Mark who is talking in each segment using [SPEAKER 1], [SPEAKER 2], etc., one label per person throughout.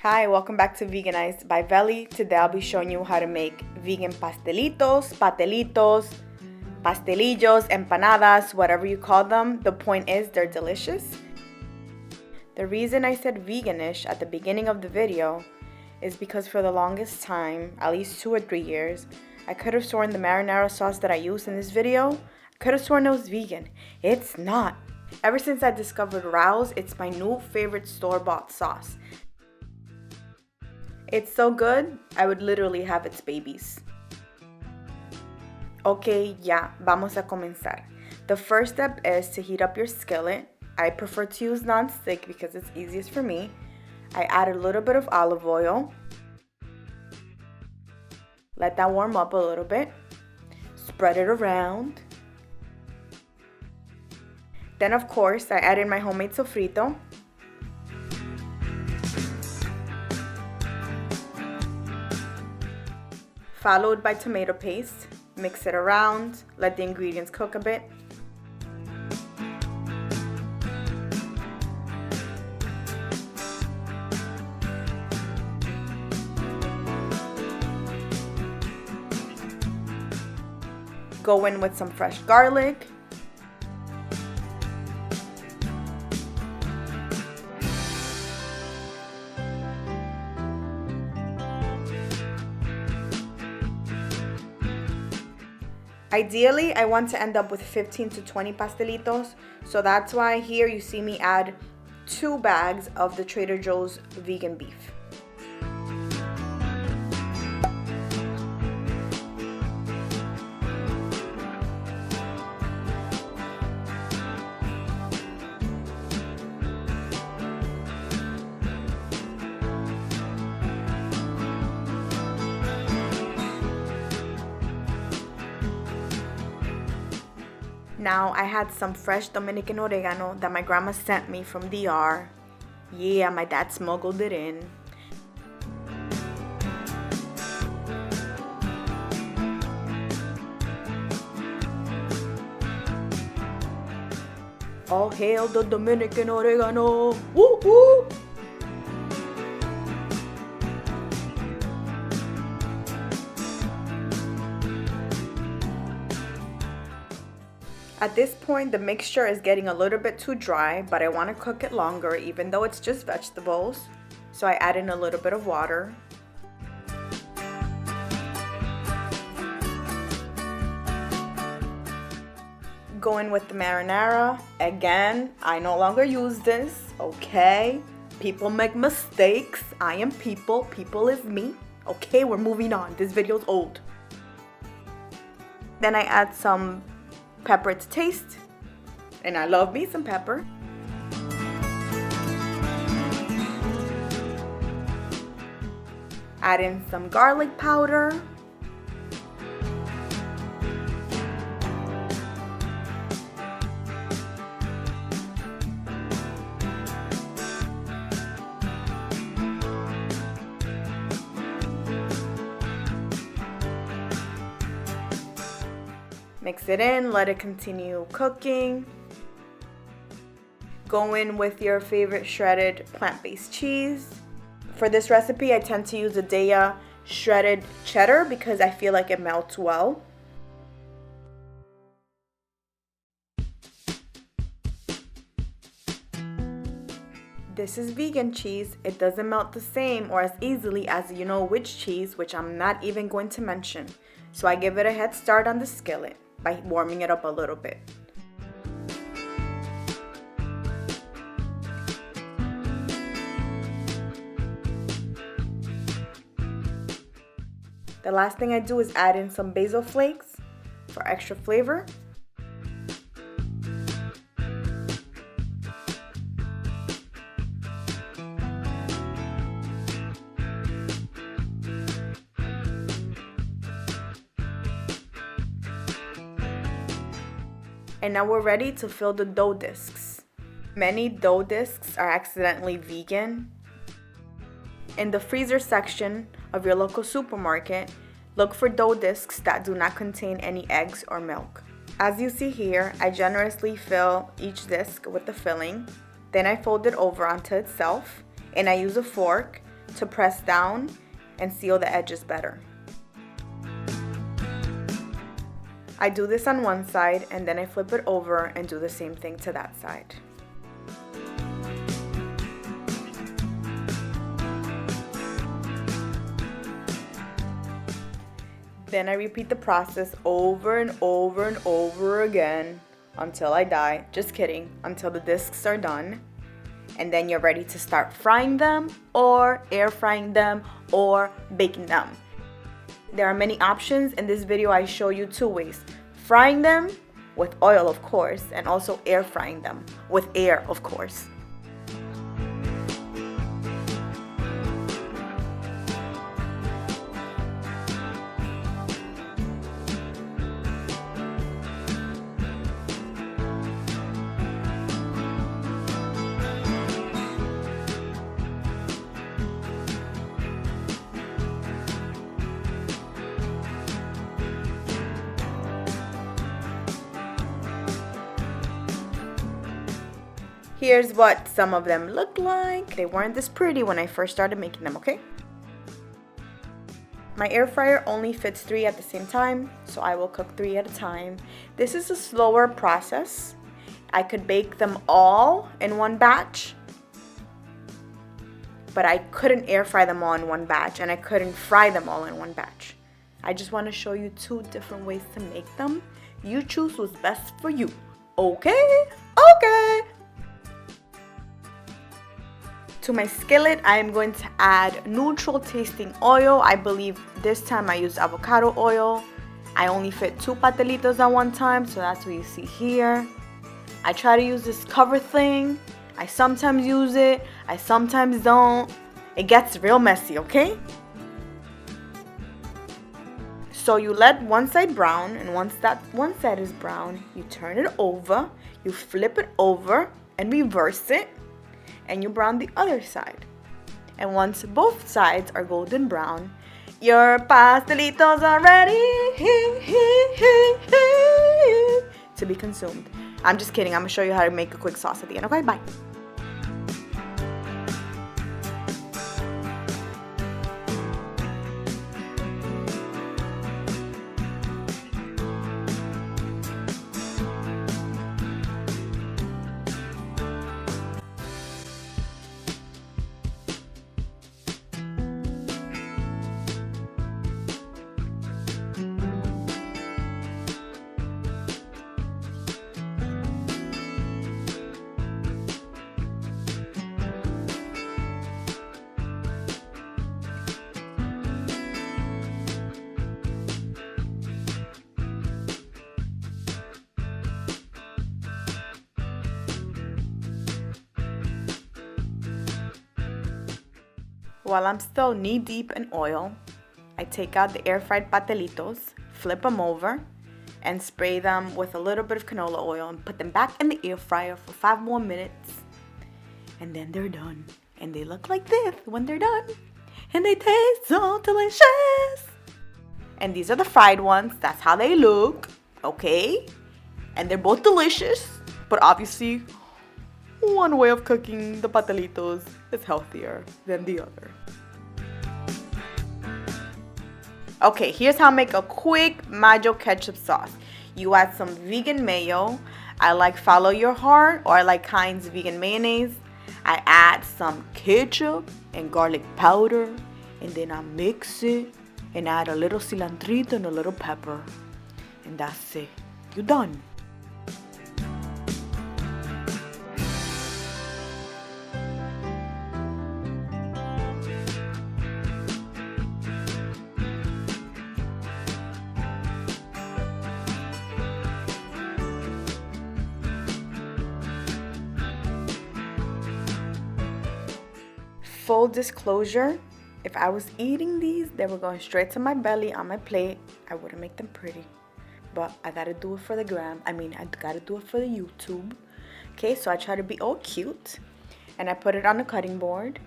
[SPEAKER 1] Hi, welcome back to Veganized by Veli. Today I'll be showing you how to make vegan pastelitos, pastelillos, empanadas, whatever you call them. The point is they're delicious. The reason I said veganish at the beginning of the video is because for the longest time, at least 2 or 3 years, I could have sworn the marinara sauce that I used in this video, I could have sworn it was vegan. It's not. Ever since I discovered Rao's, it's my new favorite store-bought sauce. It's so good, I would literally have its babies. Okay, ya, vamos a comenzar. The first step is to heat up your skillet. I prefer to use non-stick because it's easiest for me. I add a little bit of olive oil. Let that warm up a little bit. Spread it around. Then of course, I add in my homemade sofrito. Followed by tomato paste. Mix it around. Let the ingredients cook a bit. Go in with some fresh garlic. Ideally, I want to end up with 15 to 20 pastelitos, so that's why here you see me add 2 bags of the Trader Joe's vegan beef. Now I had some fresh Dominican oregano that my grandma sent me from DR. Yeah, my dad smuggled it in. All hail the Dominican oregano! Woo woo! At this point, the mixture is getting a little bit too dry, but I want to cook it longer even though it's just vegetables. So I add in a little bit of water. Go in with the marinara. Again, I no longer use this, okay? People make mistakes. I am people. People is me. Okay, we're moving on. This video's old. Then I add some pepper to taste, and I love me some pepper. Add in some garlic powder. Mix it in, let it continue cooking. Go in with your favorite shredded plant-based cheese. For this recipe, I tend to use a Daiya shredded cheddar because I feel like it melts well. This is vegan cheese. It doesn't melt the same or as easily as you know which cheese, which I'm not even going to mention. So I give it a head start on the skillet by warming it up a little bit. The last thing I do is add in some basil flakes for extra flavor. And now we're ready to fill the dough discs. Many dough discs are accidentally vegan. In the freezer section of your local supermarket, look for dough discs that do not contain any eggs or milk. As you see here, I generously fill each disc with the filling. Then I fold it over onto itself, and I use a fork to press down and seal the edges better. I do this on one side and then I flip it over and do the same thing to that side. Then I repeat the process over and over and over again until I die. Just kidding, until the discs are done. And then you're ready to start frying them or air frying them or baking them. There are many options. In this video I show you 2 ways. Frying them with oil, of course, and also air frying them with air, of course. Here's what some of them look like. They weren't this pretty when I first started making them, okay? My air fryer only fits 3 at the same time, so I will cook 3 at a time. This is a slower process. I could bake them all in one batch, but I couldn't air fry them all in one batch, and I couldn't fry them all in one batch. I just want to show you 2 different ways to make them. You choose what's best for you, okay? Okay! To my skillet, I am going to add neutral tasting oil. I believe this time I used avocado oil. I only fit 2 pastelitos at one time, so that's what you see here. I try to use this cover thing. I sometimes use it, I sometimes don't. It gets real messy, okay? So you let one side brown, and once that one side is brown, you turn it over, you flip it over and reverse it, and you brown the other side. And once both sides are golden brown, your pastelitos are ready to be consumed. I'm just kidding. I'm gonna show you how to make a quick sauce at the end. Okay, bye. While I'm still knee-deep in oil, I take out the air-fried pastelitos, flip them over, and spray them with a little bit of canola oil and put them back in the air fryer for 5 more minutes. And then they're done. And they look like this when they're done. And they taste so delicious. And these are the fried ones. That's how they look. Okay? And they're both delicious. But obviously, one way of cooking the pastelitos is healthier than the other. Okay, here's how I make a quick mayo ketchup sauce. You add some vegan mayo. I like Follow Your Heart, or I like Heinz vegan mayonnaise. I add some ketchup and garlic powder, and then I mix it and add a little cilantrito and a little pepper. And that's it. You're done. Full disclosure, if I was eating these, they were going straight to my belly on my plate. I wouldn't make them pretty, but I gotta do it for the gram. I gotta do it for the YouTube. Okay, so I try to be all cute, and I put it on the cutting board,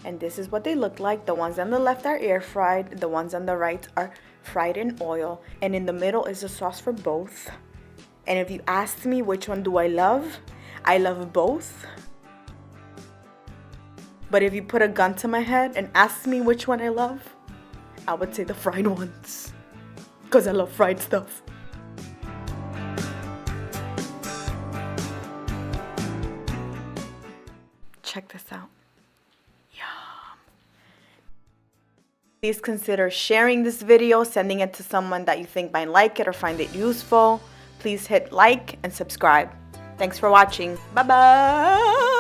[SPEAKER 1] and this is what they look like. The ones on the left are air fried, the ones on the right are fried in oil, and in the middle is a sauce for both. And if you ask me which one do I love both. But if you put a gun to my head and ask me which one I love, I would say the fried ones. Because I love fried stuff. Check this out. Yum. Please consider sharing this video, sending it to someone that you think might like it or find it useful. Please hit like and subscribe. Thanks for watching. Bye-bye.